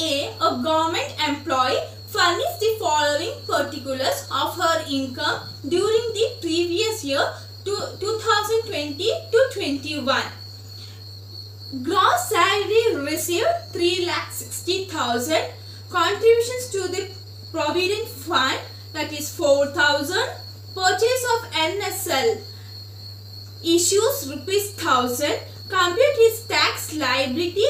a government employee, furnish the following particulars of her income during the previous year to 2020 to 21. Gross salary received 3,60,000. Contributions to the Provident Fund, that is 4,000. Purchase of NSL issues rupees 1,000. Compute his tax liability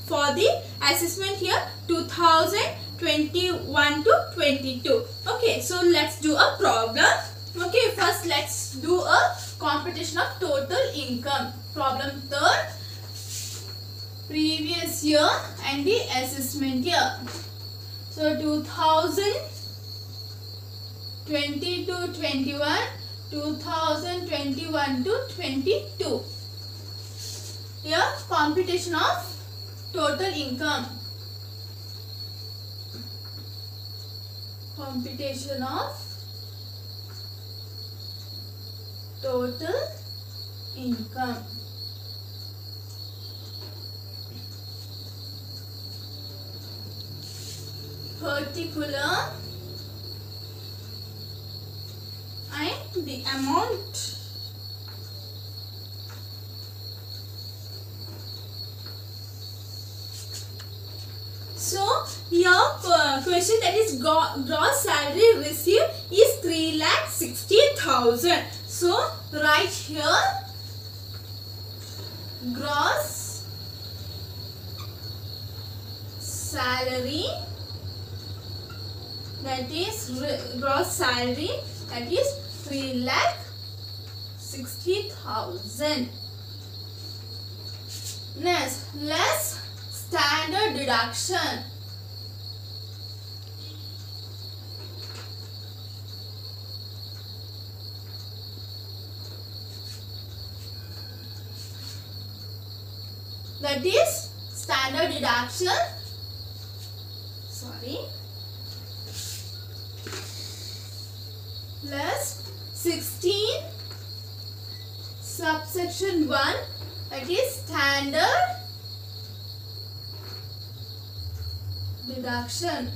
for the assessment year 2021 to 22. Okay, so let's do a problem. Okay, first let's do a computation of total income. Problem 3rd, previous year and the assessment year. So 2020 to 21, 2021 to 22. Here computation of total income. Computation of total income. Particular and the amount. So here question, that is gross salary received is 3,60,000. So write here gross salary, that is gross salary, that is 3,60,000. Next, less standard deduction. That is standard deduction. Sorry. Plus 16 subsection 1, that is standard deduction.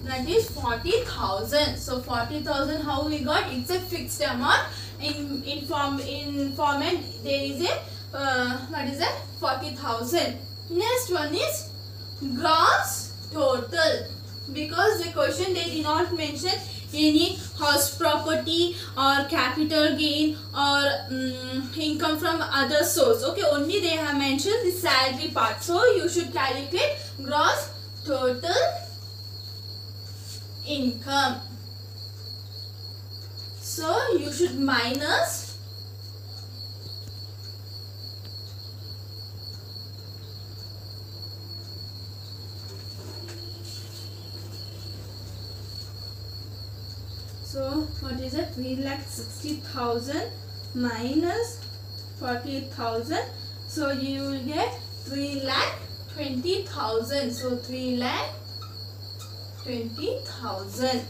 That is 40,000. So 40,000, how we got? It's a fixed amount. In format there is a what is that? 40,000. Next one is gross total, because the question they did not mention any house property or capital gain or income from other source. Okay, only they have mentioned the salary part. So you should calculate gross total income. So you should minus so what is it? 3,60,000 minus 40,000. So you will get 3,20,000. So 3,20,000.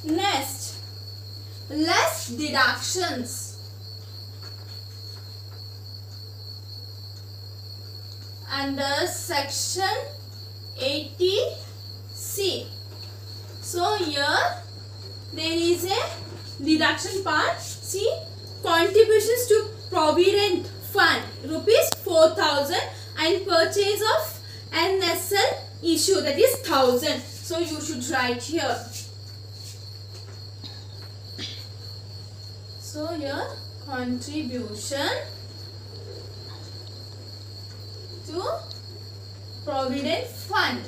Next, less deductions. Under section 80C. So here there is a deduction part. See, contributions to Provident Fund rupees 4,000 and purchase of NSL issue, that is 1,000. So you should write here. So here contribution to Provident Fund.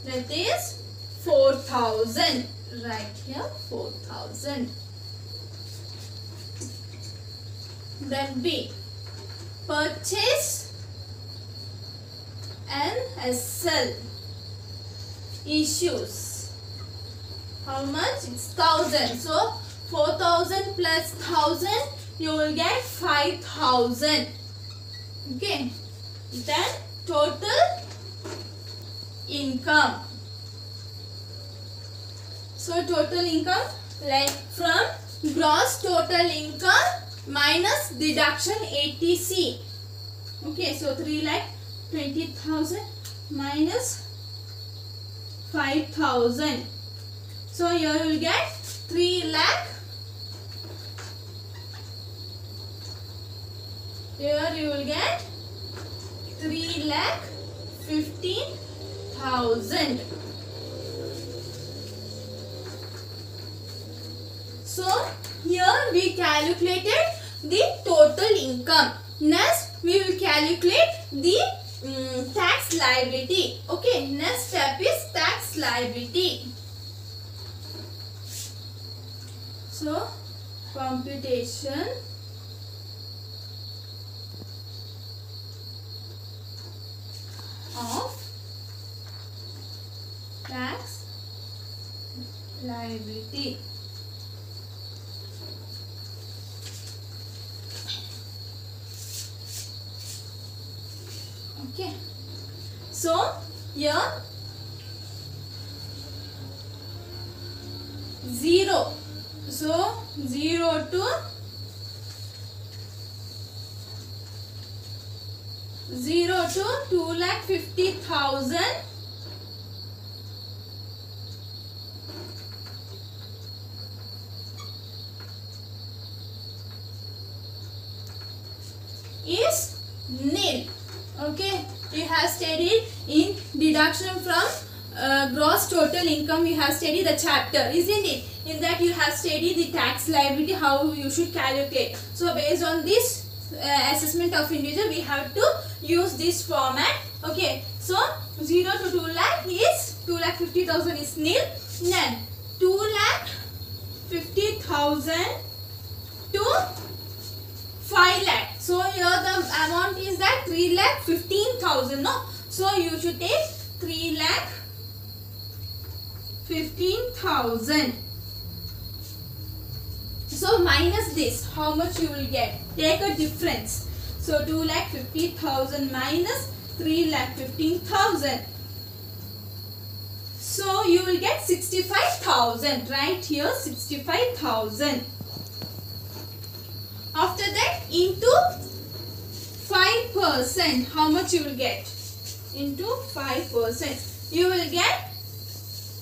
That is 4,000. Right here 4,000. Then B, purchase NSL issues. How much? It's 1,000. So 4,000 plus 1,000, you will get 5,000. Okay. Then total income. So total income, like from gross total income minus deduction 80C. Okay, so 3,20,000 minus 5,000. So here you will get 3 lakh. Here you will get 3,15,000. So here we calculated the total income. Next we will calculate the tax liability. Okay, next step is tax liability. So computation of tax liability. Okay, so here 0. So 0 to 2,50,000 is nil. Okay, we have studied in deduction from gross total income. We have studied the chapter, isn't it? In that you have studied the tax liability, how you should calculate. So based on this assessment of individual, we have to use this format. Okay, so 0 to 2 lakh is 2,50,000 is nil. Then 2,50,000 to 5 lakh. So here the amount is that 3,15,000. No, so you should take 3,15,000. So minus this, how much you will get? Take a difference. So 2,50,000 minus 3,15,000. So you will get 65,000. Right here 65,000. After that into 5%, how much you will get? Into 5%, you will get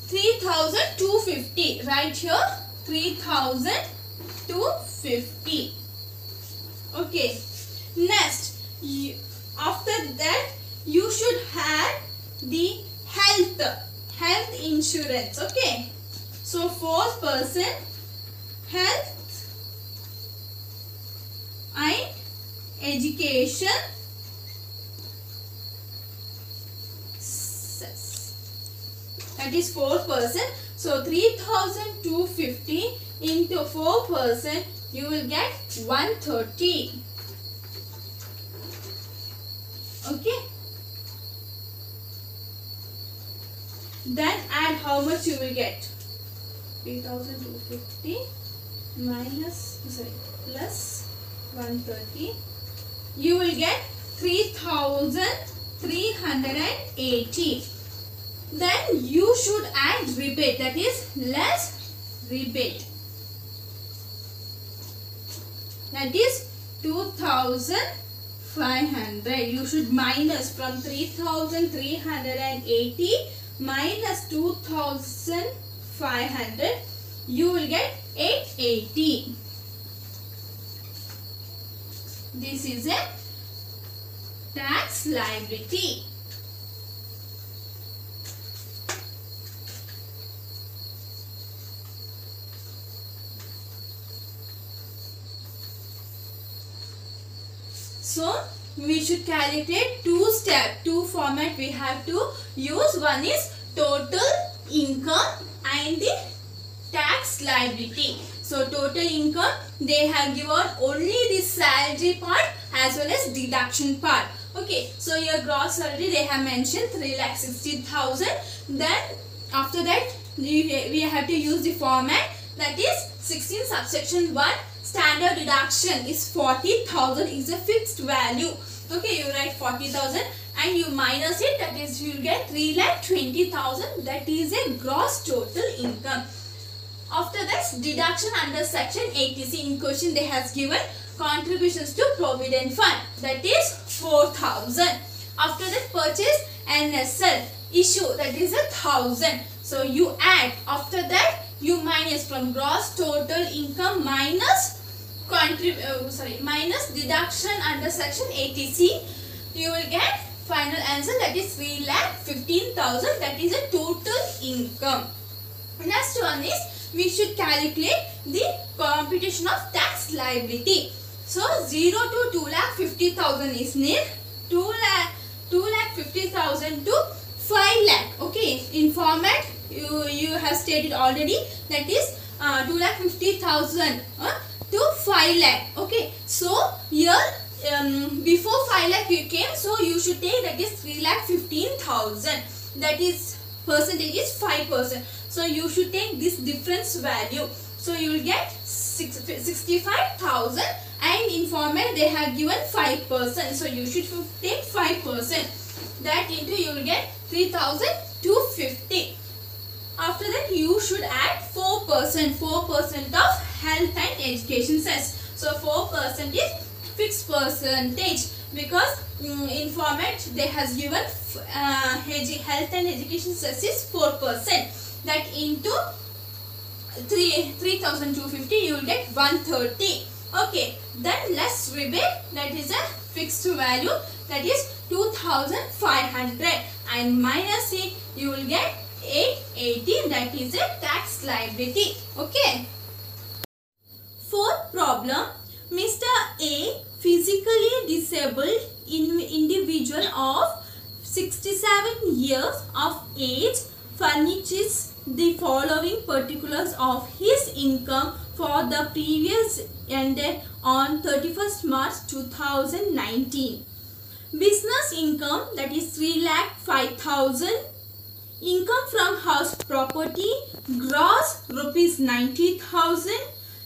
3,250. Right here 3,250. Okay. Next, after that you should have the health insurance. Okay. So 4% health and education cess. That is 4%. So 3,250 into 4%, you will get 130. Okay. Then add how much you will get. 3,250 plus 130. You will get 3,380. Then you should add rebate, that is less rebate. That is 2,500. You should minus from 3,380 minus 2,500. You will get 880. This is a tax liability. So we should calculate two format we have to use. One is total income and the tax liability. So total income, they have given only the salary part as well as deduction part. Okay, so your gross salary they have mentioned 3,60,000. Then after that we have to use the format, that is 16 subsection 1. Standard deduction is 40,000 is a fixed value. Okay, you write 40,000 and you minus it, that is you will get 3,20,000. That is a gross total income. After that, deduction under section 80C. In question they has given contributions to provident fund, that is 4,000. After that, purchase NSL issue, that is 1,000. So you add. After that, you minus from gross total income minus minus deduction under section 80C. You will get final answer, that is 3,15,000. That is a total income. Next one is we should calculate the computation of tax liability. So 0 to 2,50,000 is nil. 2,50,000 to 5 lakh. Okay, in format you have stated already, that is 2,50,000 to 5 lakh. Okay, so here before 5 lakh you came, so you should take, that is 3,15,000. That is percentage is 5%. So you should take this difference value. So you will get 65,000, and in format they have given 5%. So you should take 5%. That into you will get 3,250. After that, you should add 4%. 4% of health and education cess. So 4% is fixed percentage, because in format they has given health and education cess is 4%. That into 3,250 you will get 130. Okay, then less rebate, that is a fixed value, that is 2,500, and minus it you will get 880, that is a tax liability. Okay. Fourth problem, Mr. A, physically disabled individual of 67 years of age, furnishes the following particulars of his income for the previous ended on 31st March 2019. Business income, that is 3,05,000. Income from house property, gross rupees 90,000.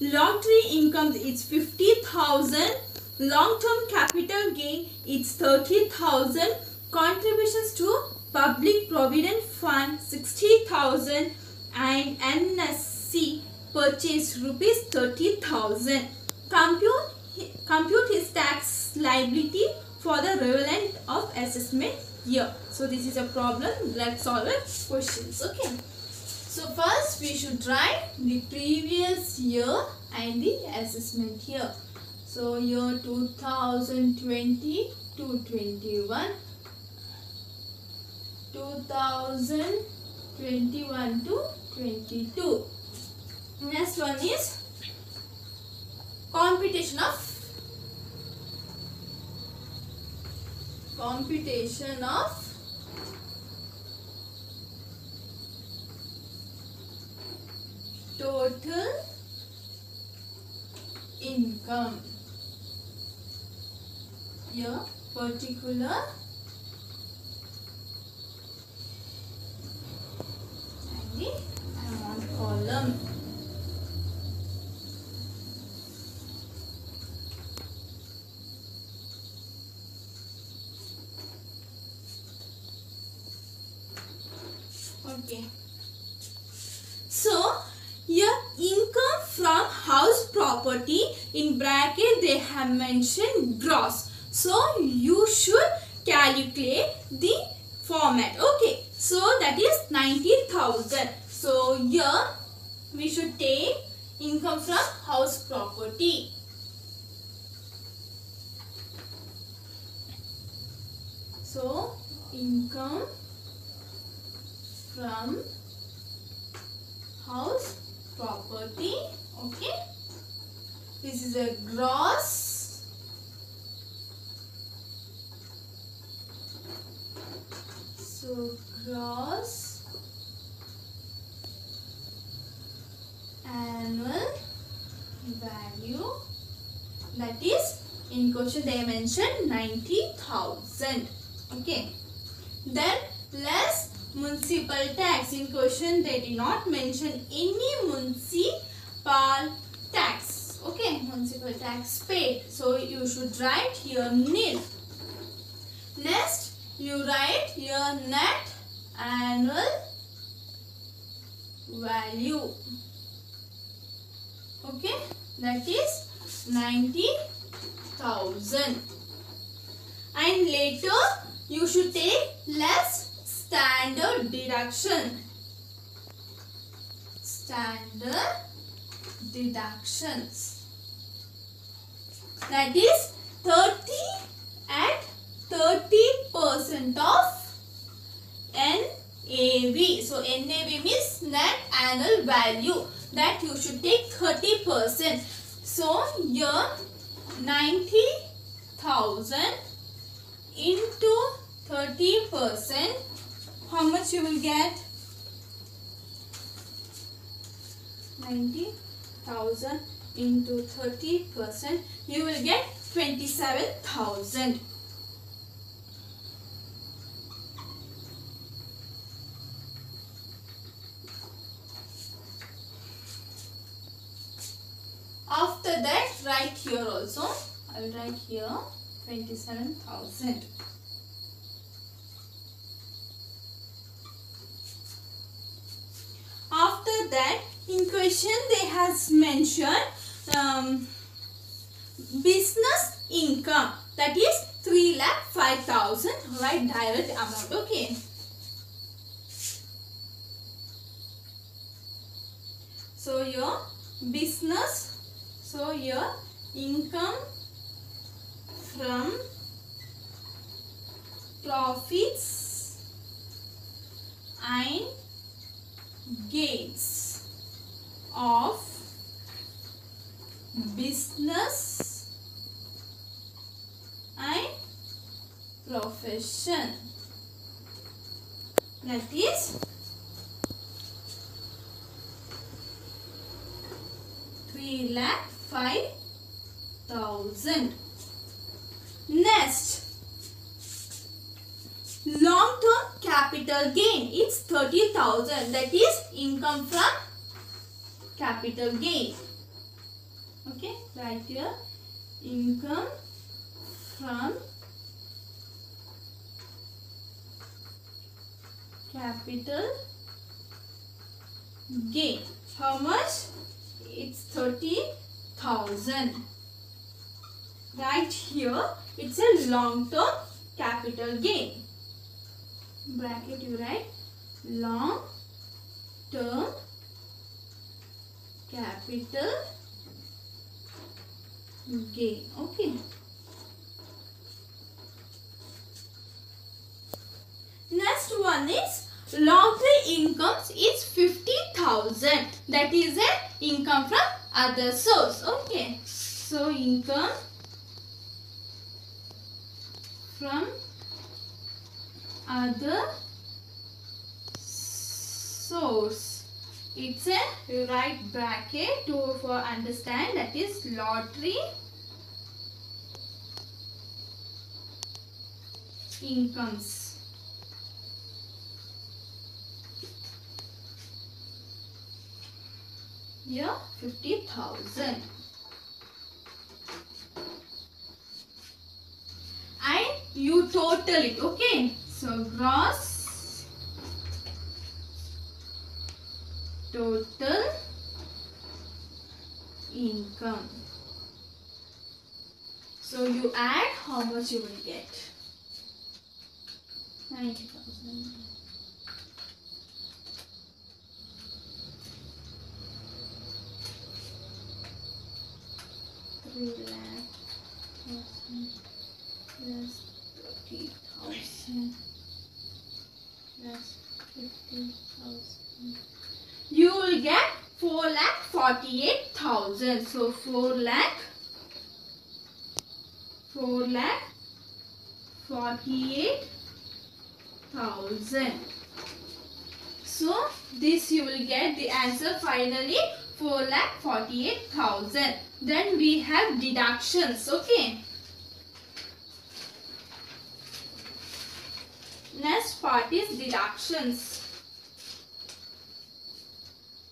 Lottery income is 50,000. Long-term capital gain is 30,000. Contributions to public provident fund 60,000, and NSC purchase rupees 30,000. Compute his tax liability for the relevant of assessment year. So this is a problem. Let's solve it questions. Okay. So first we should write the previous year and the assessment year. So year 2020 to 21, 2021 to 22. Next one is computation of total income. Here particular and the amount column. Okay. So here income from house property, in bracket they have mentioned gross. So you should calculate the format. Okay. So that is 90,000. So here we should take income from house property. So income from house property. Okay, this is a gross. So gross annual value, that is in question they mentioned 90,000. Okay, then less municipal tax. In question they did not mention any municipal tax. Okay, municipal tax paid. So you should write here nil. Next you write here net annual value. Okay, that is 90,000. And later you should take less standard deduction. Standard deductions. That is 30 at 30% of NAV. So NAV means net annual value. That you should take 30%. So here 90,000 into 30%. How much you will get? 90,000 into 30%. You will get 27,000. After that, write here also. I will write here 27,000. After that, in question they has mentioned business income, that is 3,05,000. Write direct amount. Okay. So your business. So your income from profits and gains of business and profession, that is 3,05,000. Next, long-term capital gain, it's 30,000. That is income from capital gain. Okay, right here, income from capital gain. How much? It's 30,000. Right here, it's a long-term capital gain. Bracket you write long-term capital gain. Okay. Next one is long-term incomes is 50,000. That is a income from other source. Okay. So income from other source. It's a right bracket to for understand, that is lottery incomes. Here 50,000. And you total it. Okay. So gross total income. So you add, how much you will get? 90,000. Plus 30,000 plus 50,000. You will get 4,48,000. So 4,48,000. So this you will get the answer finally, 4,48,000. Then we have deductions. Okay. Next part is deductions.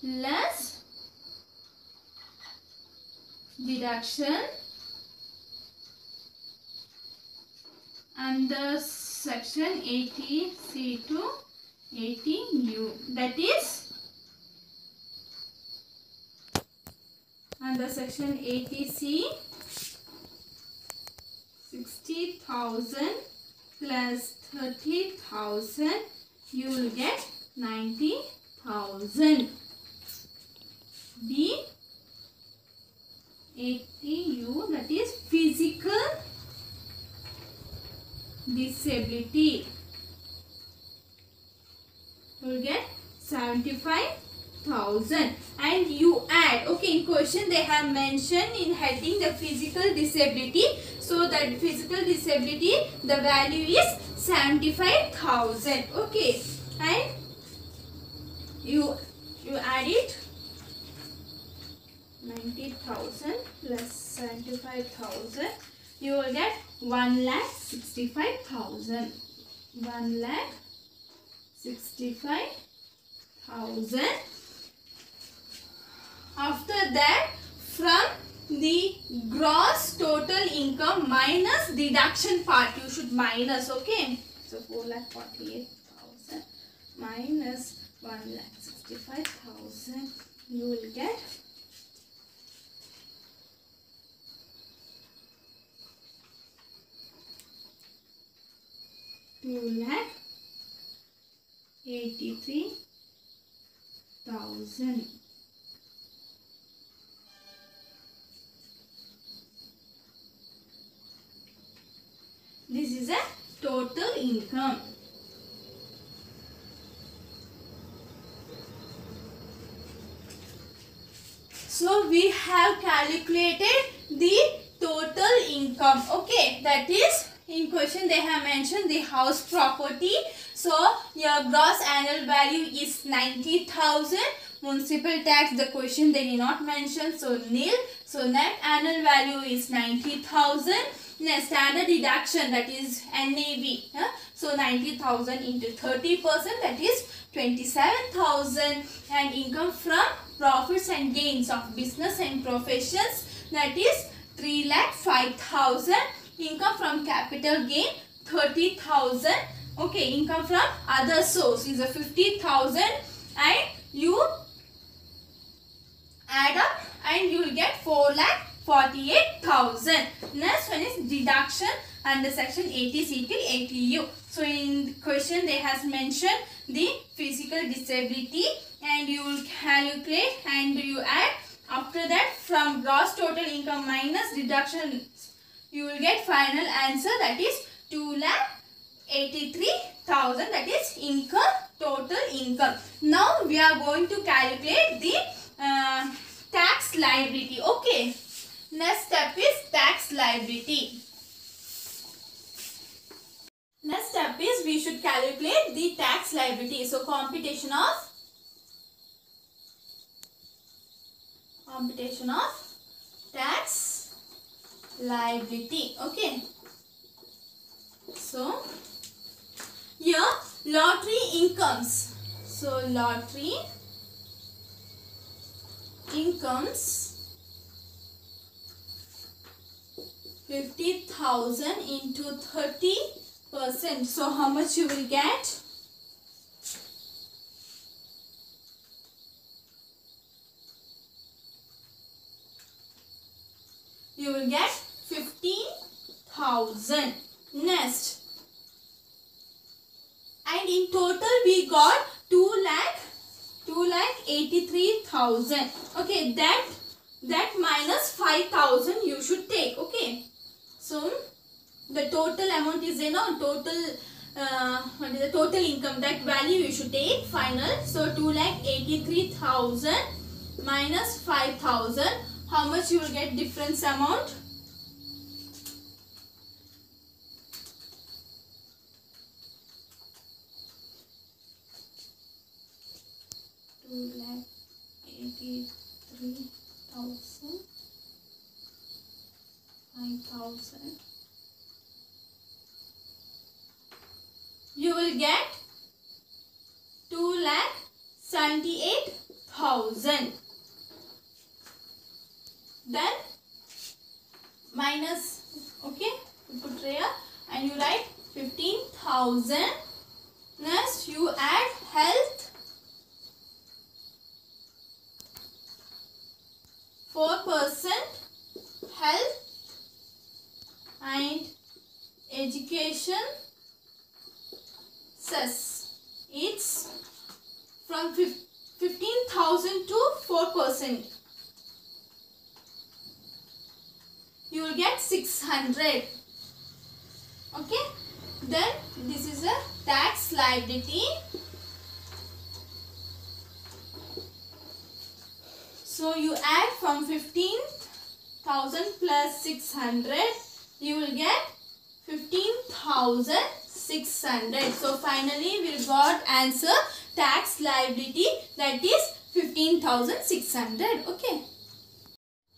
Less deduction under section 80C to 80U. That is Under section 80C, 60,000 plus 30,000, you will get 90,000. B, 80U, that is physical disability. You will get 75,000. And you add, okay, in question they have mentioned in heading the physical disability. So that physical disability, the value is 75,000. Okay, and you add it, 90,000 plus 75,000, you will get 1,65,000. 1,65,000. After that, from the gross total income minus deduction part, you should minus, okay. So 4,48,000 minus 1,65,000, you will get 2,83,000. This is a total income. So we have calculated the total income. Okay, that is, in question they have mentioned the house property. So your gross annual value is 90,000. Municipal tax, the question they did not mention, so nil. So net annual value is 90,000. Standard deduction, that is NAV. So 90,000 into 30%, that is 27,000. And income from profits and gains of business and professions, that is 3,05,000. Income from capital gain, 30,000. Okay, income from other source is a 50,000, and you add up and you will get 4,48,000. Next one is deduction under section 80C till 80U. So in the question they has mentioned the physical disability, and you will calculate and you add. After that, from gross total income minus deduction, you will get final answer, that is 2,83,000, that is income, total income. Now we are going to calculate the tax liability. Okay, next step is tax liability. Next step is we should calculate the tax liability. So computation of tax liability. Okay, so here lottery incomes. So lottery incomes 50,000 into 30%. So how much you will get? You will get 15,000. Next, and in total we got 2,83,000. Okay, that minus 5,000 you should take. Okay, so the total amount is, total what is the total income, that value you should take final. So 2,83,000 minus 5,000, how much you will get difference amount? You will get 2,78,000. Then minus, okay, you put here and you write 15,000. Next you add health 4% health and education cess. It's from 15,000 to 4%. You will get 600. Okay. Then this is a tax liability. So you add from 15,000 plus 600, you will get 15,600. So finally we got answer tax liability, that is 15,600. Okay.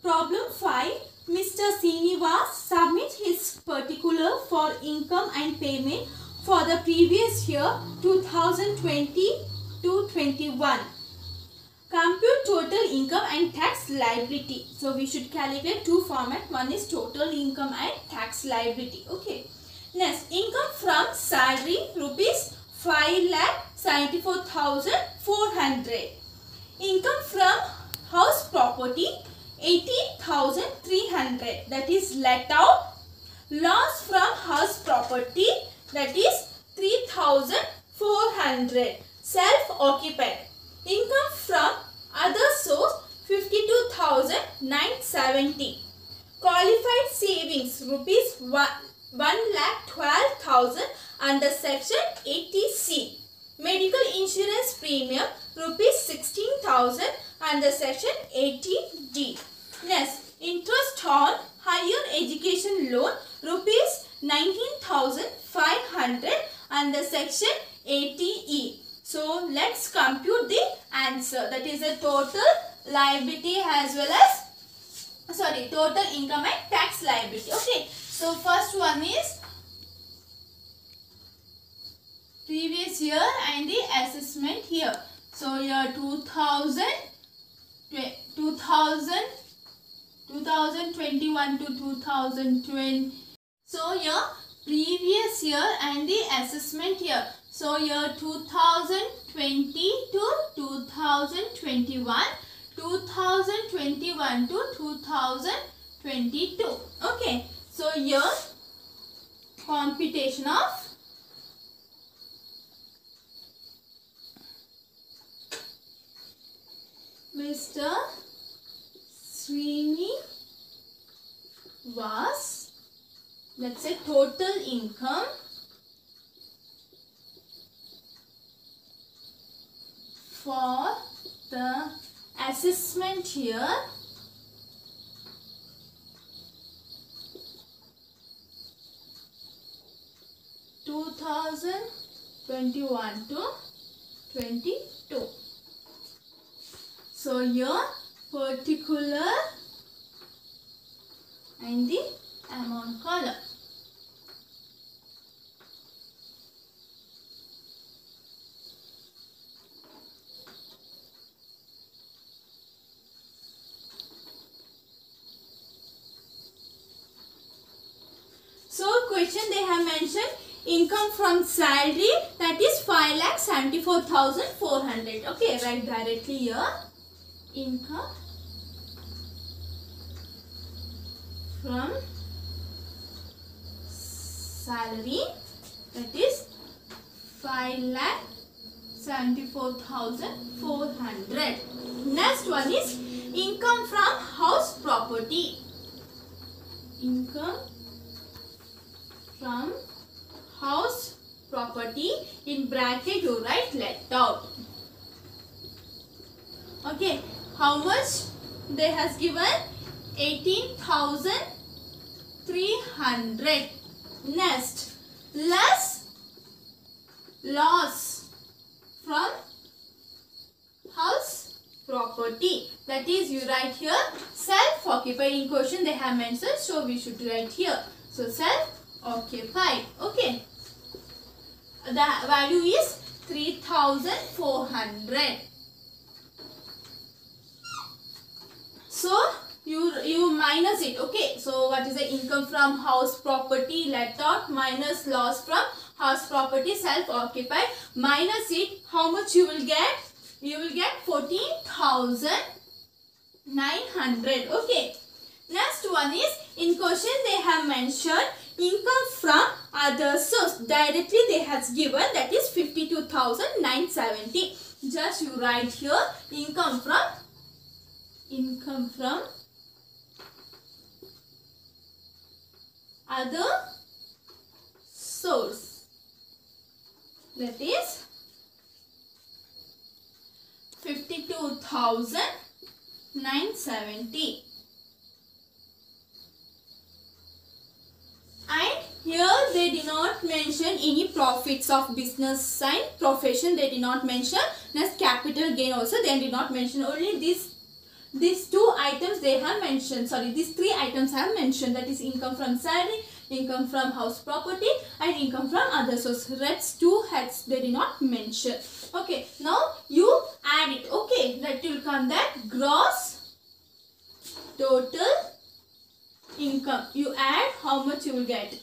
Problem 5. Mr. Srinivas submit his particular for income and payment for the previous year 2020 to 21. Compute total income and tax liability. So we should calculate two formats. One is total income and tax liability. Okay. Next, income from salary rupees 5,74,400. Income from house property 80,300. That is let out. Loss from house property, that is 3,400. Self-occupied. Income from other source 52,970. Qualified savings rupees 1,12,000 under section 80C. Medical insurance premium rupees 16,000 under section 80D. Next, interest on higher education loan rupees 19,500 under section 80E. So let's compute the answer. That is a total liability as well as total income and tax liability. Okay. So first one is previous year and the assessment here. So year 2021 to 2020. So your previous year and the assessment here. So year 2020 to 2021, 2021 to 2022. Okay. So your computation of Mr. Srinivas, let's say total income for the assessment year (2021 to 22). So your particular and the amount column. So question they have mentioned income from salary, that is 5,74,400. Okay, write directly here. Income from salary, that is 5,74,400. Next one is income from house property. Income from house property, in bracket you write let out. Okay, how much they has given? 18,300. Next, less loss from house property, that is you write here self-occupied. In question they have mentioned, so we should write here. So self-occupied. Okay, the value is 3,400. So you minus it. Okay, so what is the income from house property let out minus loss from house property self-occupied, minus it. How much you will get? You will get 14,000 900. Okay. Next one is, in question they have mentioned income from other source. Directly they has given, that is 52,970. Just you write here income from other source. That is 52,970. And here they did not mention any profits of business sign, profession they did not mention. Next, capital gain also they did not mention. Only these two items they have mentioned. Sorry, these three items have mentioned. That is income from salary, income from house property, and income from other source. Rest two heads they did not mention. Okay, now you add it. Okay, that will come that gross total income. You add, how much you will get.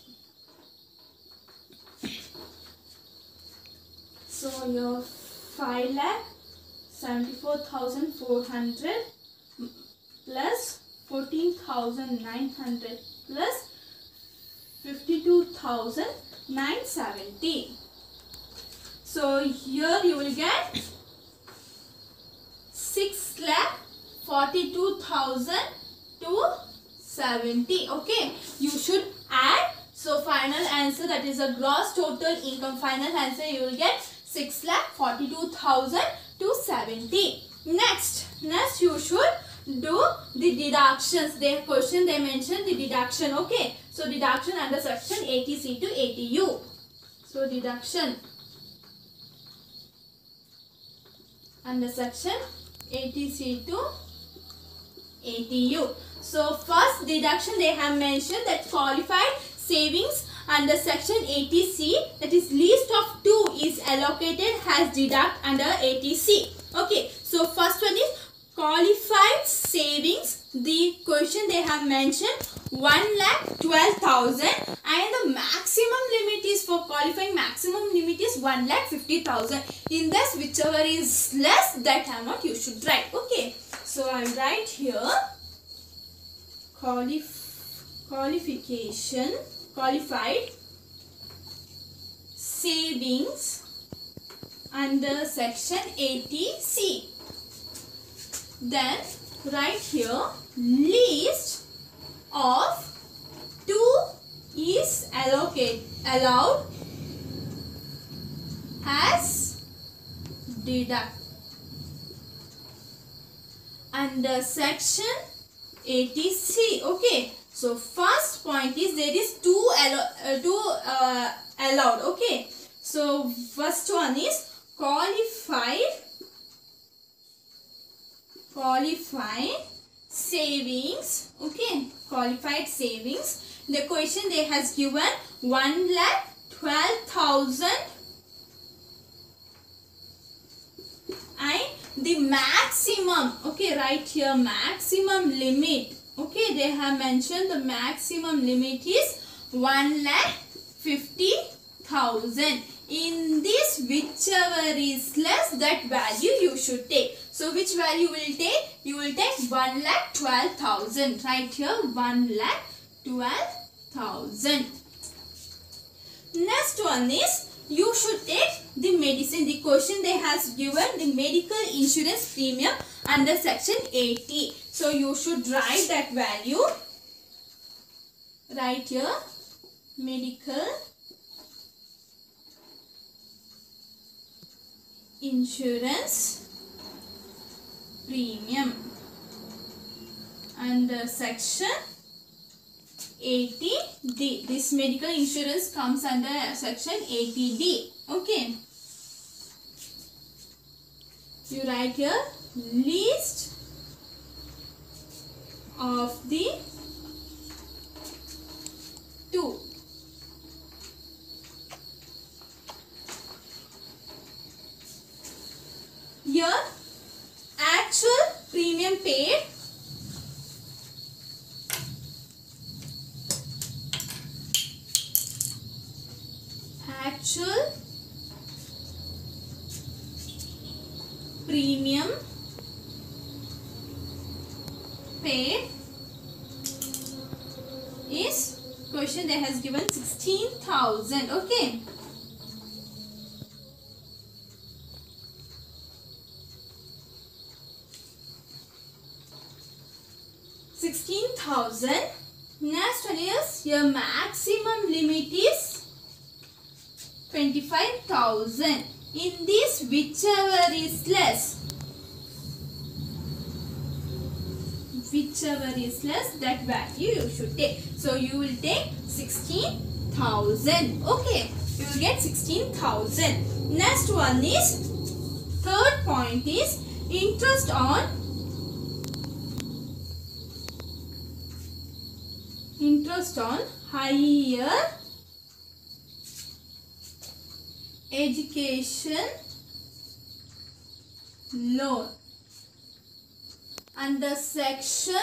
So your 5,74,400 plus 14,900 plus 52,970. So here you will get 6,42,270. Okay, you should add. So final answer, that is a gross total income. Final answer you will get 6,42,270. Next you should do the deductions. Their question they mentioned the deduction. Okay, so deduction under section 80C to 80U. So deduction under section 80C to 80U. So first deduction they have mentioned that qualified savings under section 80C, that is least of 2 is allocated as deduct under 80C. Okay, so first one is qualified savings. The question they have mentioned 1,12,000 and the maximum limit is for qualifying, maximum limit is 1,50,000. In this, whichever is less, that amount you should write. Okay, so I write here qualified savings under section 80C. Then write here least of 2 is allowed as deduct under section 80C. Okay, so first point is there is two allowed. Okay, so first one is qualified savings. Okay, qualified savings. The question they has given 1,12,000 and the maximum. Okay, right here maximum limit. Okay, they have mentioned the maximum limit is 1,50,000. In this, whichever is less, that value you should take. So which value will take? You will take 1,12,000. Right here 1,12,000. Next one is you should take the medicine. The question they has given the medical insurance premium under section 80. So you should write that value. Right here medical insurance premium under section 80D. This medical insurance comes under section 80D. Okay. You write here list of the 2. Here actual premium paid, actual premium paid is, question they has given 16,000. Okay. $16,000. Next one is your maximum limit is 25,000. In this, whichever is less, that value you should take. So you will take 16,000. Okay, you will get 16,000. Next one is, third point is interest on higher education loan under section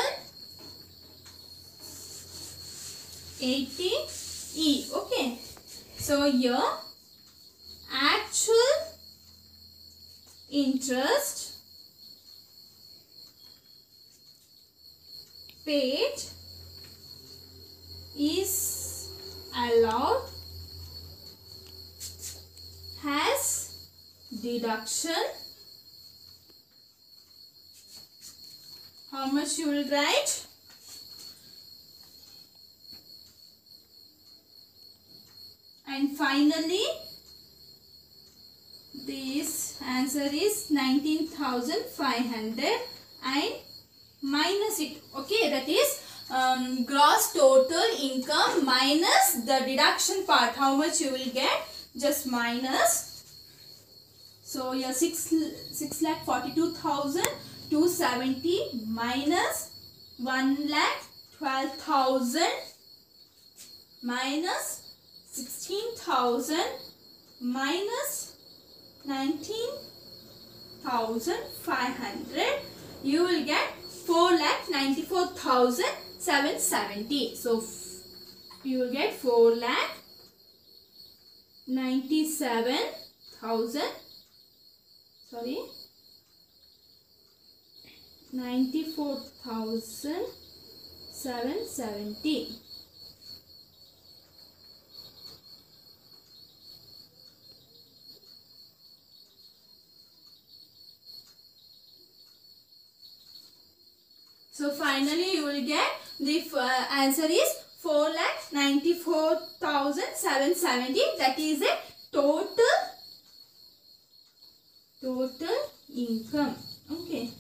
80E. Okay, so your actual interest paid is allowed has deduction. How much you will write? And finally, this answer is 19,500 and minus it. Okay, that is gross total income minus the deduction part. How much you will get? Just minus. So your 6,42,270 minus 1,12,000 minus 16,000 minus 19,500. You will get 4,94,770. So you will get 4,97,000. Sorry, 94,770. So finally you will get the answer is 4,94,770. That is a total income. Okay.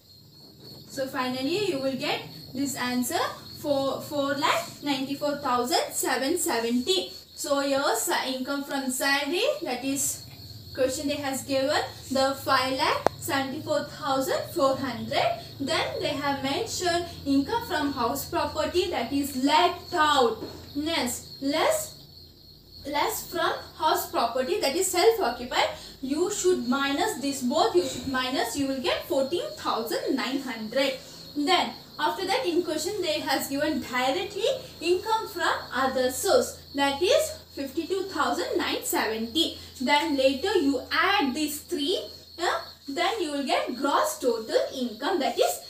So finally you will get this answer for 4,94,770. So your income from salary, that is question they has given the 5,74,400. Then they have mentioned income from house property, that is let out. Next, less from house property, that is self-occupied. You should minus this both. You should minus. You will get 14,900. Then after that, in question they has given directly income from other source, that is 52,970. Then later you add these three. Then you will get gross total income, that is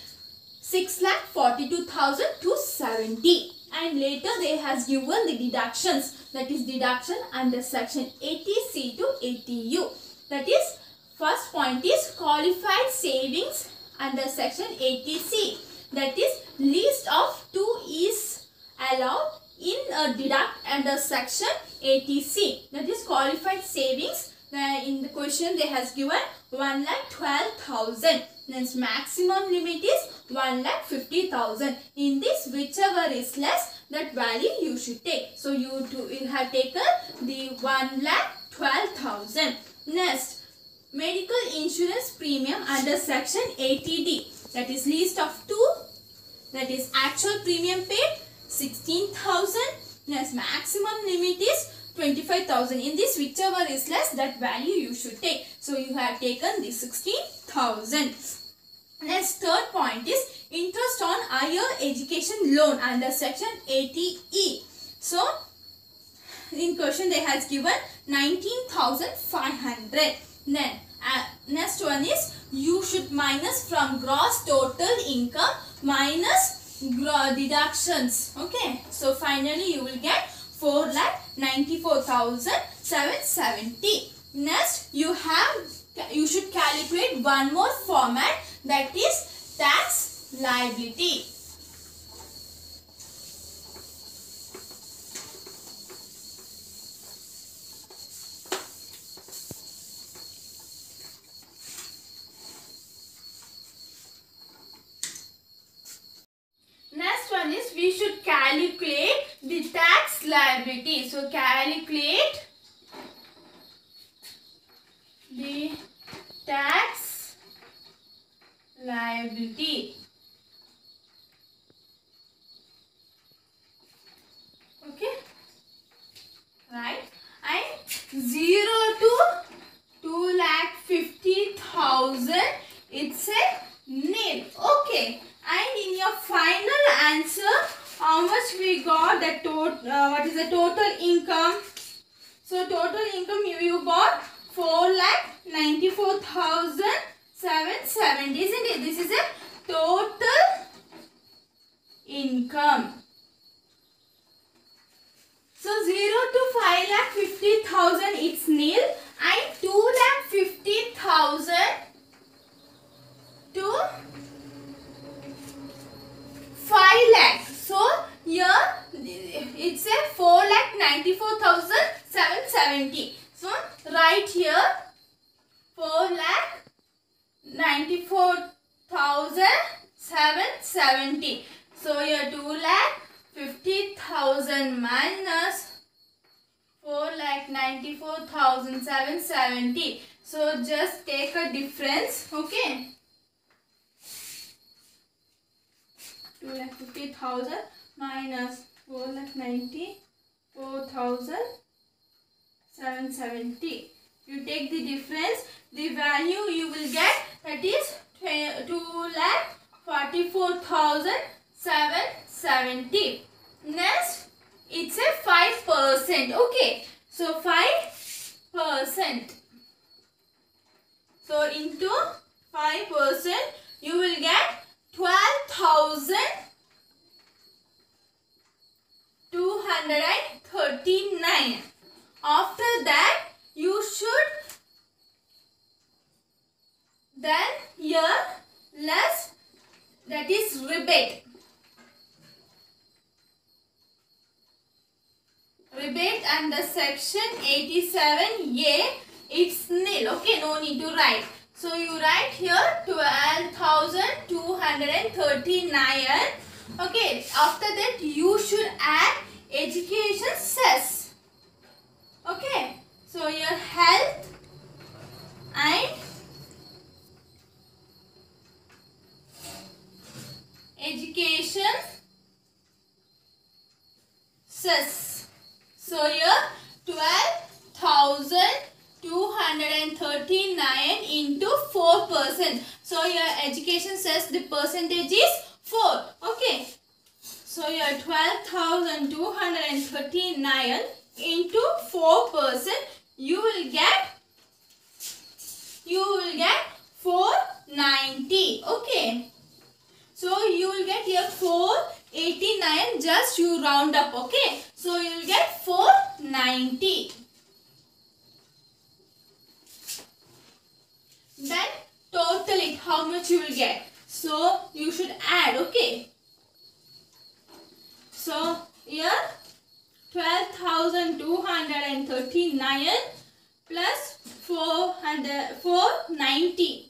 6,42,270. And later they has given the deductions, that is deduction under section 80C to 80U. That is, first point is qualified savings under section 80C. That is, least of 2 is allowed in a deduct under section 80C. That is qualified savings. In the question they has given 1,12,000. Then maximum limit is 1,50,000. In this, whichever is less, that value you should take. So you have taken the 1,12,000. Next, medical insurance premium under section 80D. That is least of 2. That is actual premium paid 16,000. Next, maximum limit is 25,000. In this, whichever is less, that value you should take. So you have taken the 16,000. Next, third point is interest on higher education loan under section 80E. So in question they has given 19,500. Then next one is you should minus from gross total income minus deductions. Okay, so finally you will get 4,94,770. Next you should calculate one more format, that is tax liability. Next one is we should calculate the tax liability. So calculate the tax liability. Okay, right? And 0 to 2,50,000, it's a nil. Okay, and in your final answer, how much we got? The what is the total income? So total income you got 4,94,770, isn't it? This is a total income. So 0 to 5,50,000 it's nil, and 2,50,000 to 5 lakh. So here it's a 4,94,770. So right here 4,94,770. So here 2,50,000 minus 4,94,770. So just take a difference. Okay. 2,50,000 minus 4,94,770. You take the difference, the value you will get, that is 2,44,770. Next, it's a 5%. Okay, so 5%. So into 5%, you will get 12,239. After that, you should then here less, that is rebate. Rebate under section 87A, it's nil. Okay, no need to write. So you write here 12,239. Okay, after that you should add education cess. Okay, so your health and education cess. So here 12,239 into 4%. So your education cess, the percentage is 4. Okay. So your 12,239 into 4%, you will get 490. Okay. So you will get here 489, just you round up. Okay. So you will get 490. Then total it, how much you will get. So you should add. Okay. So here 12,239 plus 490.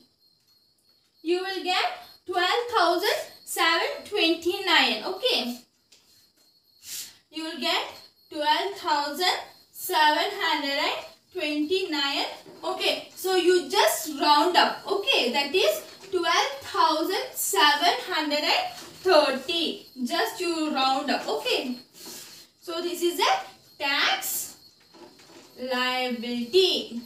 You will get 12,729. Okay. You will get 12,729. Okay. So you just round up. Okay. That is 12,730. Just you round up. Okay. So this is a tax liability.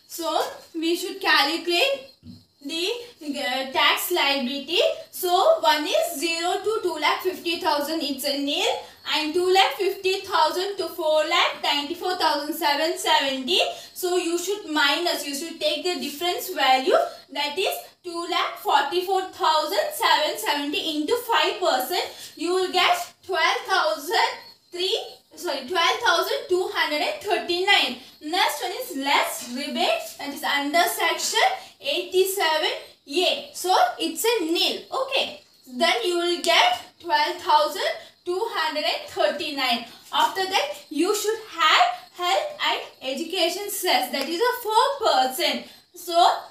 So we should calculate the tax liability. So one is 0 to 2,50,000, it's a nil, and 2,50,000 to 4,94,770. So you should minus, you should take the difference value, that is 2,44,770 into 5%. You will get 12,239. Next one is less rebate, that is under section 87A. So it's a nil. Okay. Then you will get 12,239. After that, you should have health and education cess, that is a 4%. So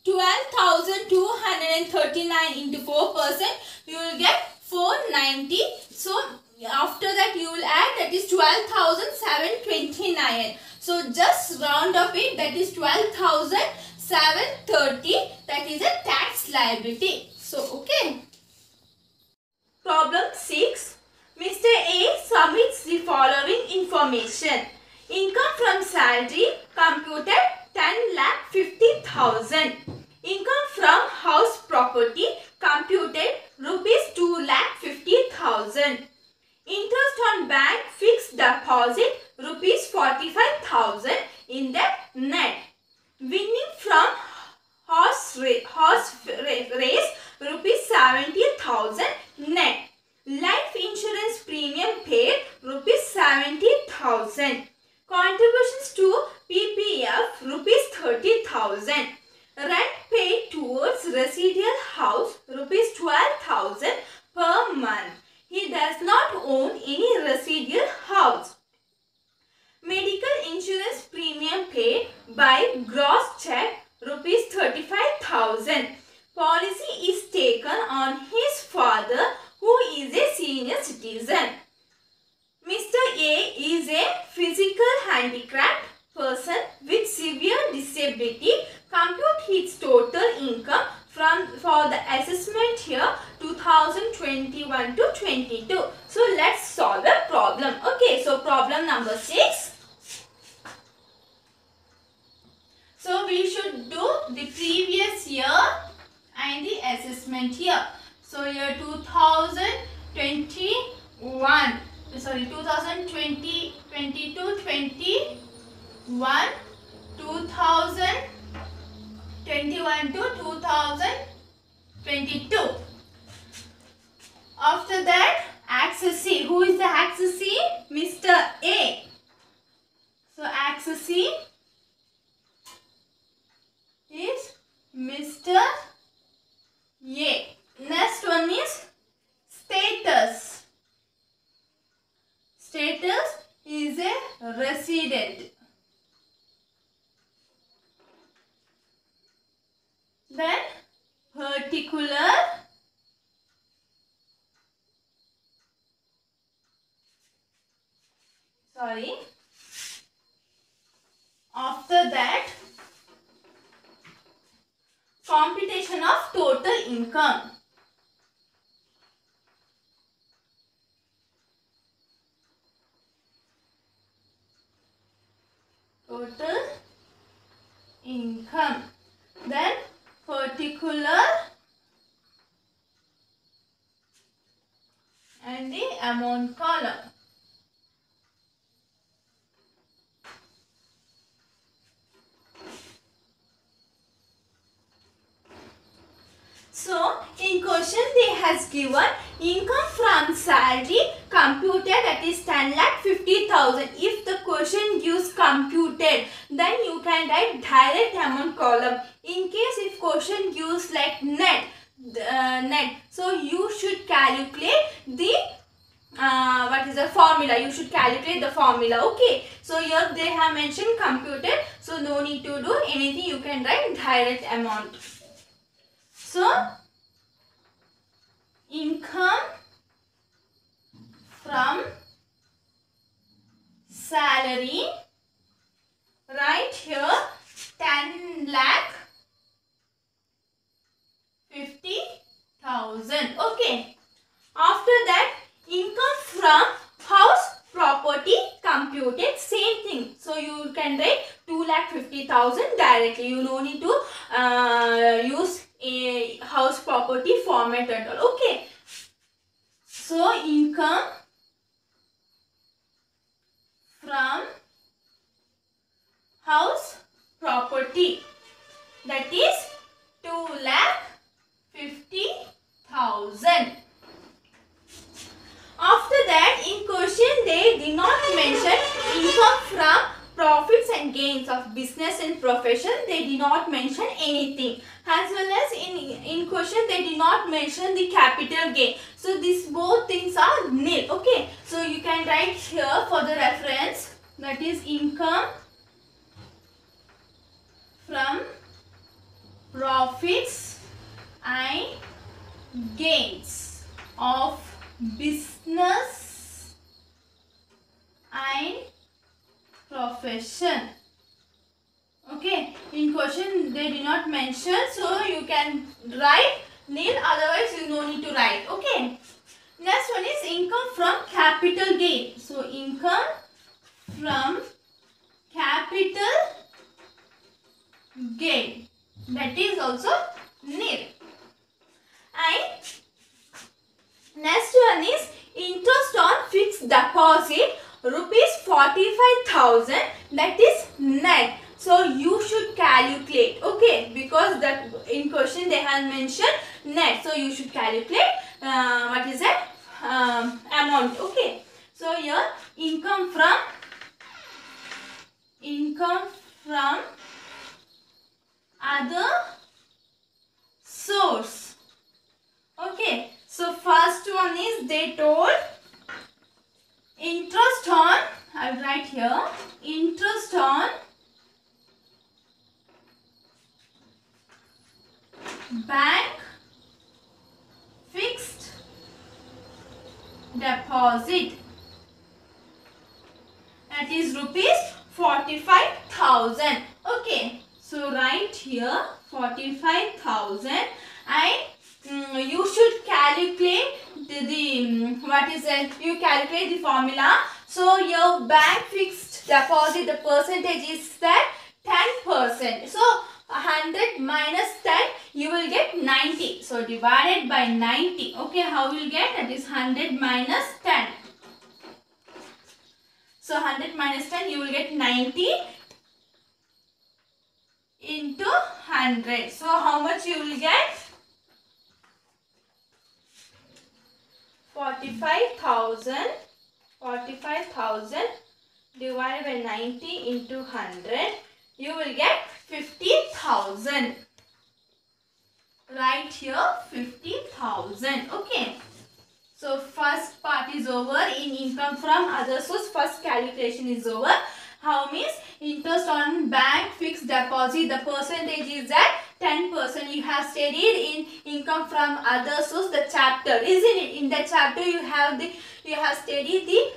12,239 into 4%, you will get 490. So after that you will add, that is 12,729. So just round up it, that is 12,730. That is a tax liability. So okay. Problem 6. Mr. A submits the following information. Income from salary computed 10,50,000. Income from house property computed rupees 2,50,000. Interest on bank fixed deposit rupees 45,000 in the net. Winning from horse race rupees 70,000 net. Life insurance premium paid rupees 70,000. Contributions to PPF rupees 30,000. Rent paid towards residual house rupees 12,000 per month. He does not own any residual house. Medical insurance premium paid by gross check rupees 35,000. Policy is taken on his father, who is a senior citizen. Mr. A is a physical handicapped person with severe disability. Compute his total income for the assessment year 2021 to 22. So let's solve the problem. Okay, so problem number 6. So we should do the previous year and the assessment year. So year 2021, sorry, 2020, 22, 21, 2021 to 2022. After that, accessee. Who is the accessee? Mr. A. So accessee is Mr. A. Next one is status. Status is a resident. Then particular. Sorry. After that, computation of total income. Total income. Then particular and the amount column. So in question they has given income from salary computed, that is 10,50,000. If the question gives computed, then you can write direct amount column. In case if question gives like net, so you should calculate the what is the formula. You should calculate the formula. Okay. So here they have mentioned computed, so no need to do anything. You can write direct amount. So income from salary, right here 10,50,000. Okay. After that, income from house property computed, same thing. So you can write 2,50,000 directly. You no need to use a house property format and all. Okay. So income from house property, that is 2,50,000. After that, in question they did not mention income from profits and gains of business and profession. They did not mention anything. As well as in question they did not mention the capital gain. So these both things are nil. Okay. So you can write here for the reference, that is income from profits and gains of business and profession. Okay, in question they did not mention, so you can write nil, otherwise you no need to write. Okay, next one is income from capital gain. So income from capital gain, that is also nil. And next one is interest on fixed deposit rupees 45,000, that is net. So you should calculate, okay, because that in question they have mentioned net. So you should calculate what is that amount. Okay. So here income from other source. Okay. So first one is they told interest on, I will write here, interest on bank fixed deposit, that is rupees 45,000. Okay, so write here 45,000, and you should calculate the what is it? You calculate the formula. So your bank fixed deposit, the percentage is that 10%. So 100 minus 10, you will get 90. So divided by 90. Okay, how will you get? That is 100 minus 10. So 100 minus 10, you will get 90 into 100. So how much you will get? 45,000 divided by 90 into 100, you will get 50,000. Right here 50,000. Okay. So first part is over. In income from other source, first calculation is over. How means interest on bank fixed deposit, the percentage is at 10%. You have studied in income from other source, the chapter, isn't it? In that chapter you have studied the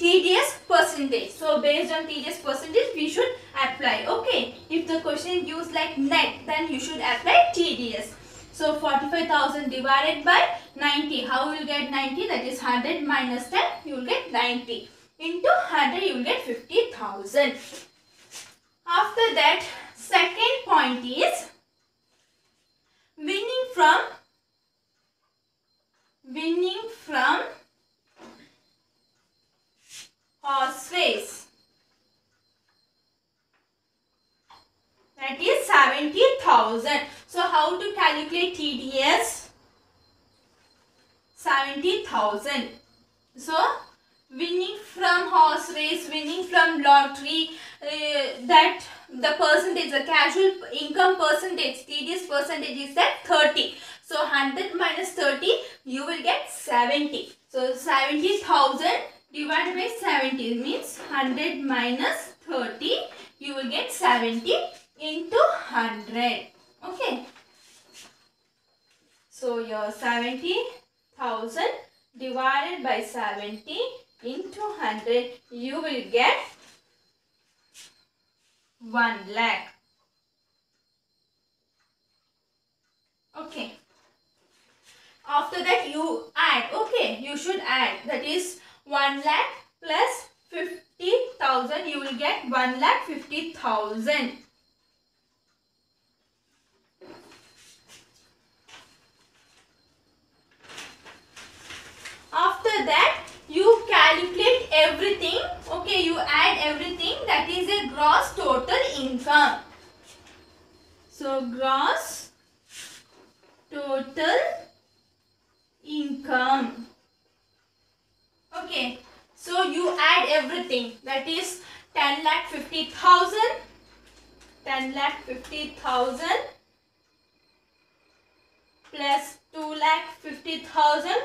TDS percentage. So based on TDS percentage we should apply. Okay, if the question gives like net, then you should apply TDS. So 45,000 divided by 90. How will you get 90? That is 100 minus 10. You will get 90. Into 100 you will get 50,000. After that, second point is winning from horse race. That is 70,000. So how to calculate TDS? 70,000. So winning from horse race, winning from lottery, that the percentage, the casual income percentage, TDS percentage is that 30. So 100 minus 30, you will get 70. So 70,000 divided by 70 means 100 minus 30, you will get 70 into 100. Okay. So your 70,000 divided by 70 into 100, you will get 1 lakh. Okay. After that you add. Okay, you should add. That is 1 lakh plus 50,000. You will get 1,50,000. After that, you calculate everything. Okay, So gross total income. Okay. So you add everything, that is 10,50,000, 10,50,000 plus 2,50,000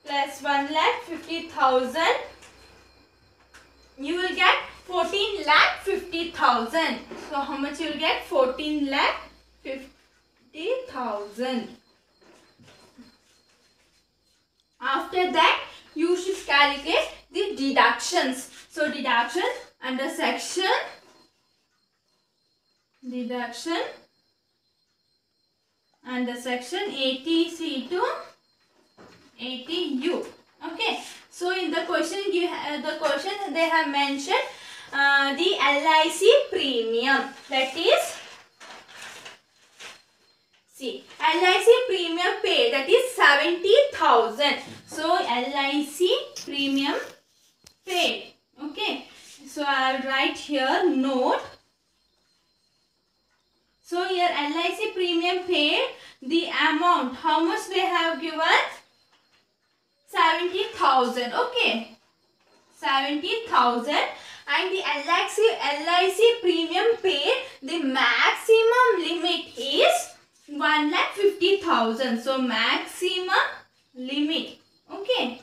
plus 1,50,000. You will get 14,50,000. So how much you will get? 14,50,000. After that, you should calculate the deductions. So deduction under section deduction under section 80C to 80U. Okay. So in the question they have mentioned the LIC premium, that is, see, LIC premium paid, that is 70,000. So LIC premium paid. Okay. So I will write here note. So here LIC premium paid, the amount, how much they have given? 70,000. Okay. 70,000. And the LIC premium paid, the maximum limit is 1,50,000. So maximum limit. Okay.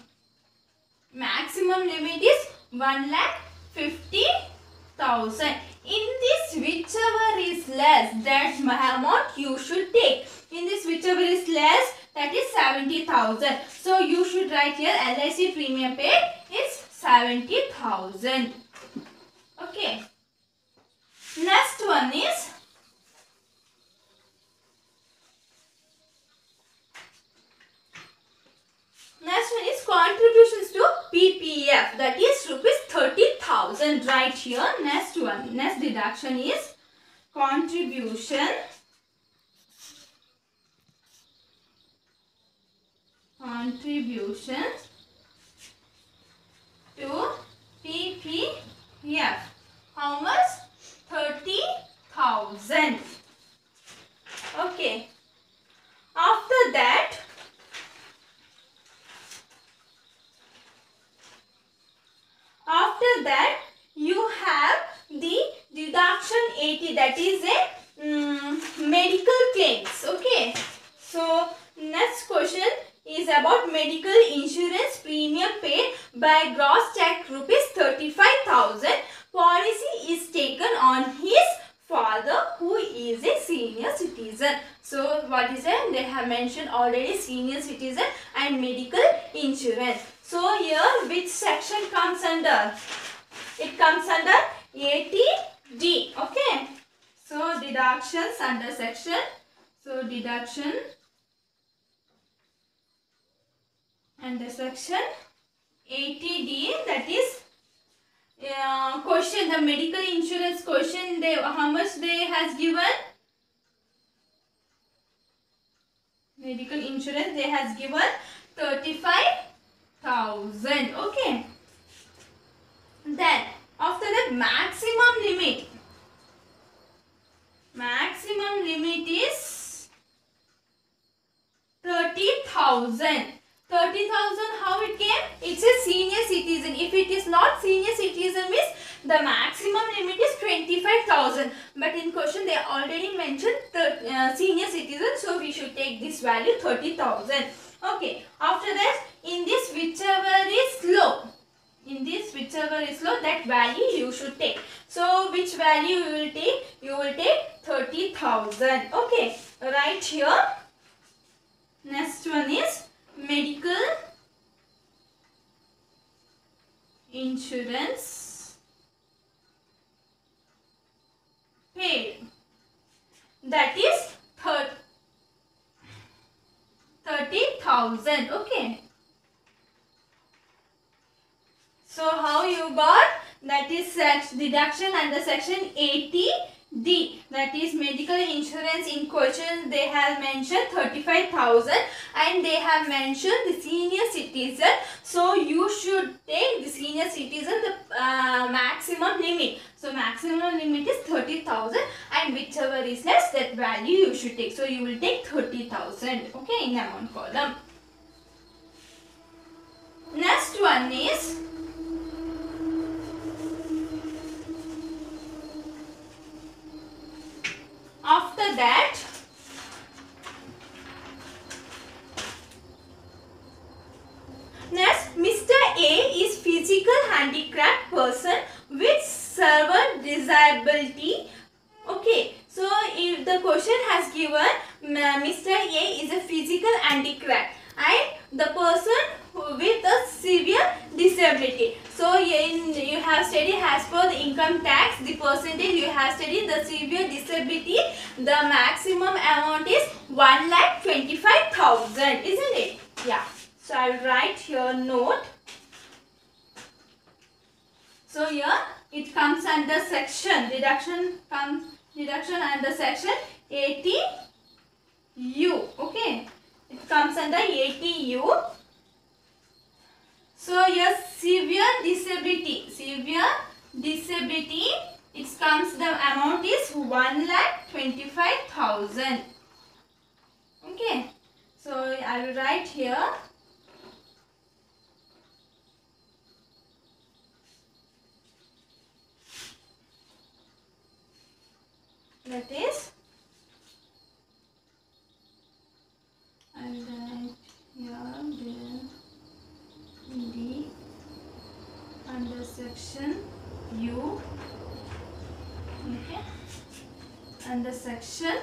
Maximum limit is 1,50,000. In this, whichever is less, that amount you should take. In this, whichever is less, that is 70,000. So you should write here LIC premium paid is 70,000. Okay. Next one is contributions to PPF, that is rupees 30,000. Right here. Next one. Next deduction is contribution to PPF. How much? 30,000. Okay. After that, you have the deduction 80, that is a medical claims. Okay. So next question is about medical insurance premium paid by gross check rupees 35,000. Policy is taken on his father, who is a senior citizen. So what is it? They have mentioned already senior citizen and medical insurance. So here which section comes under? It comes under 80D. Okay. So deductions under section. So deduction under section 80D, that is question, the medical insurance question, they how much they has given? Medical insurance they has given 35,000. Okay. Then after that, maximum limit. Maximum limit is 30,000. 30,000, how it came? It's a senior citizen. If it is not senior citizen, means the maximum limit is 25,000. But in question they already mentioned the senior citizen, so we should take this value 30,000. Okay. After that, in this whichever is low, that value you should take. So which value you will take? You will take 30,000. Okay. Right here. Next one is medical insurance paid, that is 30,000. Okay. So how you got? That is deduction under section 80 D, that is medical insurance. In question they have mentioned 35,000 and they have mentioned the senior citizen. So you should take the senior citizen the maximum limit. So maximum limit is 30,000 and whichever is less, that value you should take. So you will take 30,000, okay, in amount column. Next one is after that next, Mr. A is physical handicapped person with severe disability. Okay, so if the question has given Mr. A is a physical handicap and the person with a severe disability. So you have studied as per the income tax, the percentage you have studied the severe disability, the maximum amount is 1,25,000, isn't it? Yeah. So I will write here note. So here it comes under section deduction under section 80U. Okay, it comes under 80U. So here severe disability, it comes, the amount is 1,25,000. Okay, so I will write here. That is, I will write here D under section U, okay, under section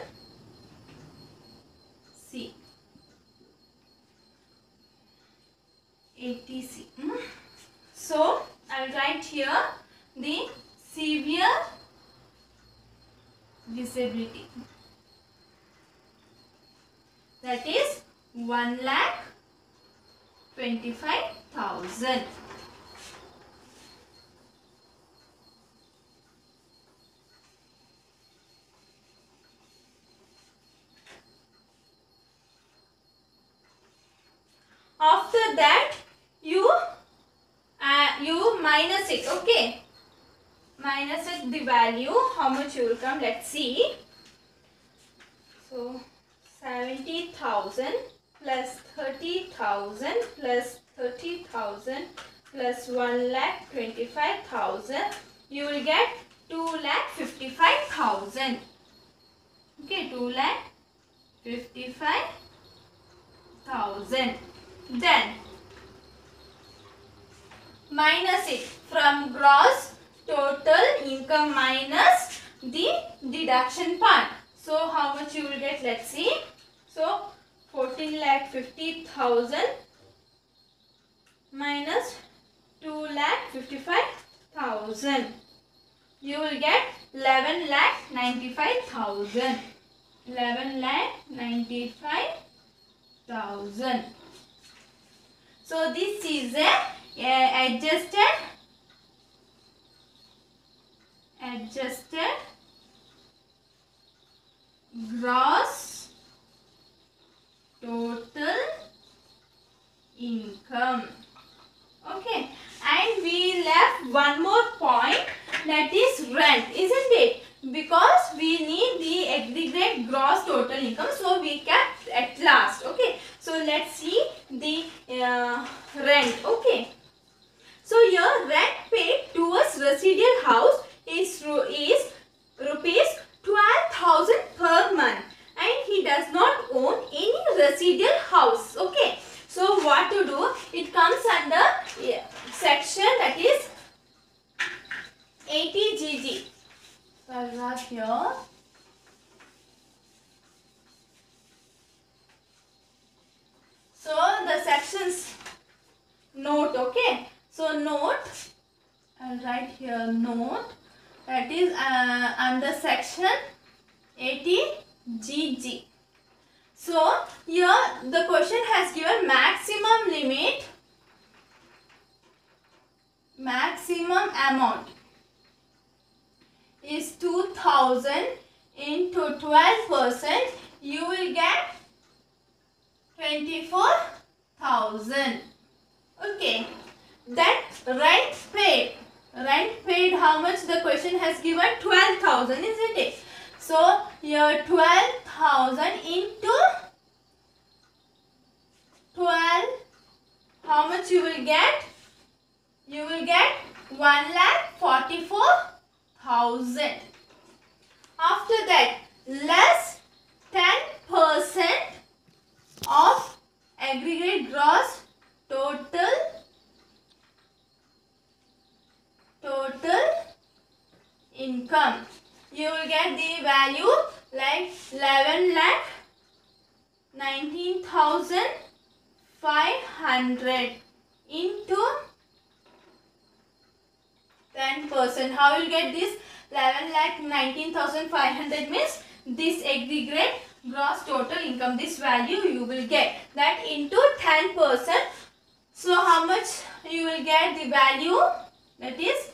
C, 80C. So I will write here the severe disability, that is 1,25,000. After that you minus it, okay, minus it the value, how much you will come, let's see. So 70,000 plus 30,000 plus 30,000 plus 1,25,000, you will get 2,55,000. Okay, 2,55,000. Then minus it from gross total income minus the deduction part. So how much you will get, let's see. So 14,50,000 minus 2,55,000, you will get 11,95,000. 11,95,000. So this is a adjusted gross total income. Okay, and we left one more point, that is rent, isn't it? Because we need the aggregate gross total income, so we kept at last. Okay, so let's see the rent. Okay, so your rent paid towards residual house is rupees 12,000 per month, and he does not own any residual house. Okay, so what to do? It comes under section, that is 80GG. So I'll write here. So the sections note. Okay, so note, I'll write here note, that is under section 80GG. So here the question has given maximum limit, maximum amount is 2,000 24,000. Okay. Then rent paid. Rent paid, how much? The question has given 12,000, isn't it? So your 12,000 into 12, how much you will get? You will get 1,44,000. After that, less 10% of aggregate gross total income. You will get the value like 11,19,500 into 10%. How will you get this? 11,19,500 means this aggregate gross total income. This value you will get that into 10%. So how much you will get the value? That is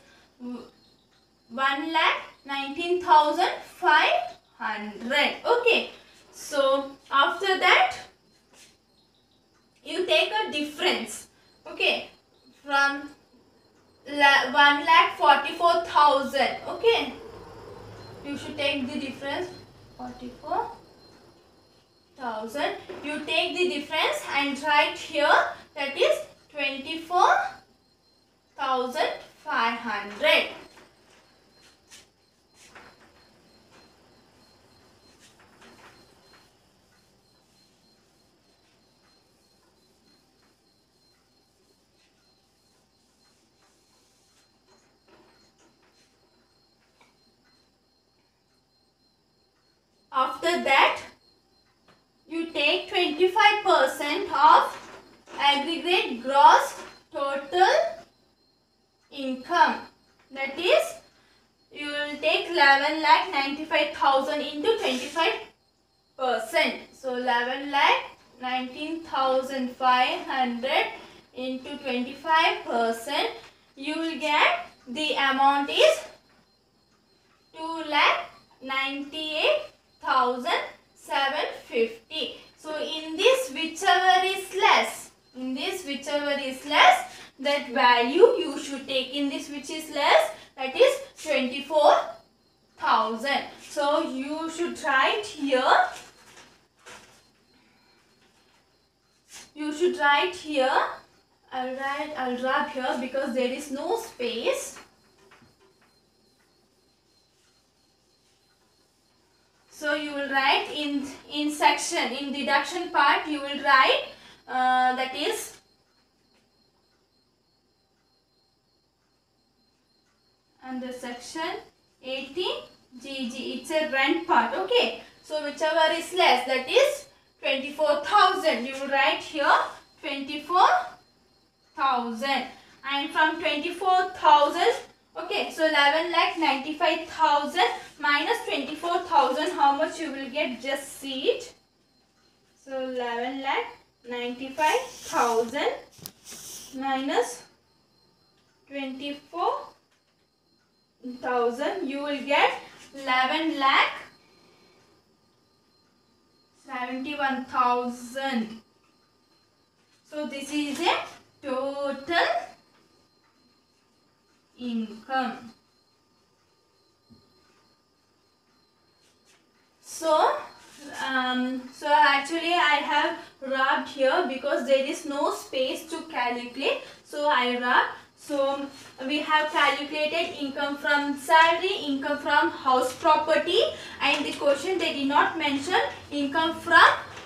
1,19,500. Okay. So after that you take a difference. Okay. From 1,44,000. Okay. You should take the difference. 44,000. You take the difference and write here. That is 24,500. After that, you take 25% of aggregate gross total income. That is, you will take 11,95,000 into 25%. So 11,19,500 into 25%. You will get the amount is 2,98,750. So in this whichever is less, that value you should take. In this which is less, that is 24,000. So you should write here. I'll wrap here because there is no space. So you will write in section, in deduction part, you will write that is under section 80 GG. It's a rent part. Okay. So whichever is less, that is 24,000. You will write here 24,000. And from 24,000, okay, so 11,95,000 minus 24,000, how much you will get? Just see it. So 11,95,000 minus 24,000, you will get 11,71,000. So this is a total income. So actually I have wrapped here because there is no space to calculate. So I wrapped. So we have calculated income from salary, income from house property, and the question they did not mention income from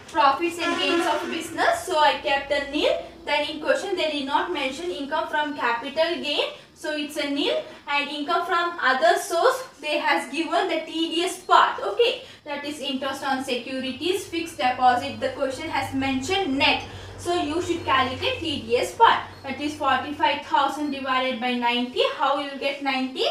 profits and gains of business. So I kept a nil. Then in question they did not mention income from capital gain. So it's a nil. And income from other source, they has given the TDS part. Okay. That is interest on securities, fixed deposit. The question has mentioned net. So you should calculate TDS part. That is 45,000 divided by 90. How you will get 90?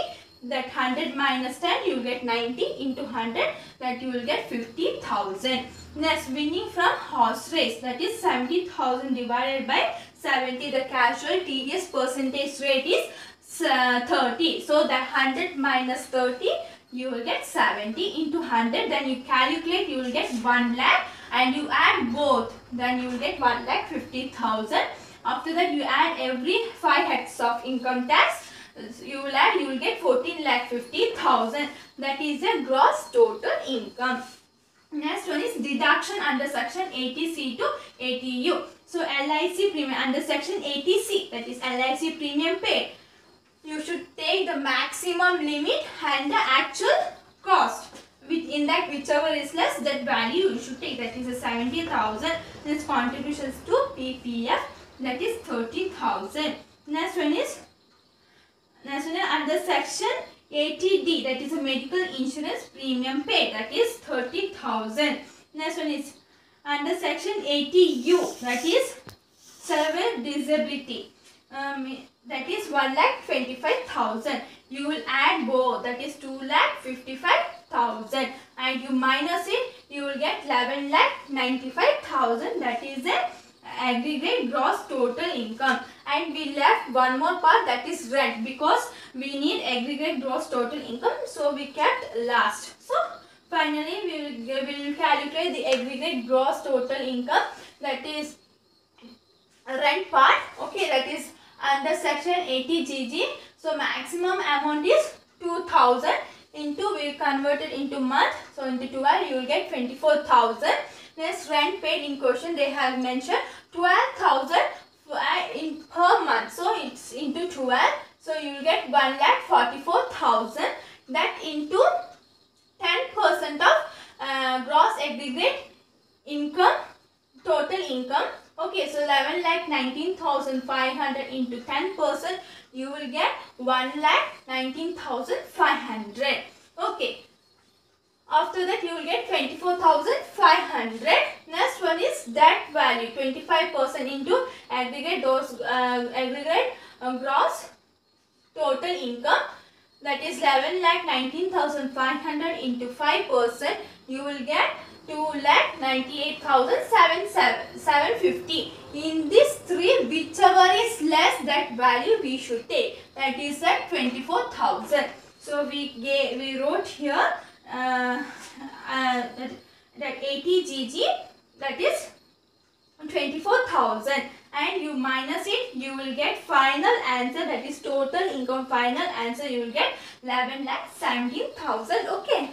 That 100 minus 10, you will get 90 into 100. That you will get 50,000. Next, winning from horse race. That is 70,000 divided by 70. The casual TDS percentage rate is 30. So that 100 minus 30, you will get 70 into 100. Then you calculate, you will get 1 lakh, and you add both, then you will get 1,50,000. After that you add every 5 heads of income tax, you will add, you will get 14,50,000. That is the gross total income. Next one is deduction under section 80C to 80U. So LIC premium under section 80C, that is LIC premium paid, you should take the maximum limit and the actual cost. Within that, whichever is less, that value you should take. That is a 70,000. Next, contributions to PPF, that is 30,000. Next one is under section 80D, that is a medical insurance premium paid, that is 30,000. Next one is under section 80U, that is severe disability, that is 1,25,000. You will add both, that is 2,55,000, and you minus it, you will get 11,95,000. That is the aggregate gross total income. And we left one more part, that is rent, because we need aggregate gross total income, so we kept last. So finally we will calculate the aggregate gross total income, that is rent part. Okay, that is under section 80GG. So maximum amount is 2,000 into, we convert it into month, so into 12 you will get 24,000. Next, rent paid in question, they have mentioned 12,000 in per month, so it's into 12, so you will get 1,44,000. That into 10% of gross aggregate income, total income. Okay, so 11,19,500 into 10%, you will get 1,19,500. Okay. After that, you will get 24,500. Next one is that value, 25% into aggregate gross total income. That is 11,19,500 into 5%. You will get 2,98,750. In these three, whichever is less, that value we should take. That is at 24,000. So we wrote here that 80GG, that is 24,000, and you minus it, you will get final answer, that is total income. Final answer you will get 11,17,000. Okay.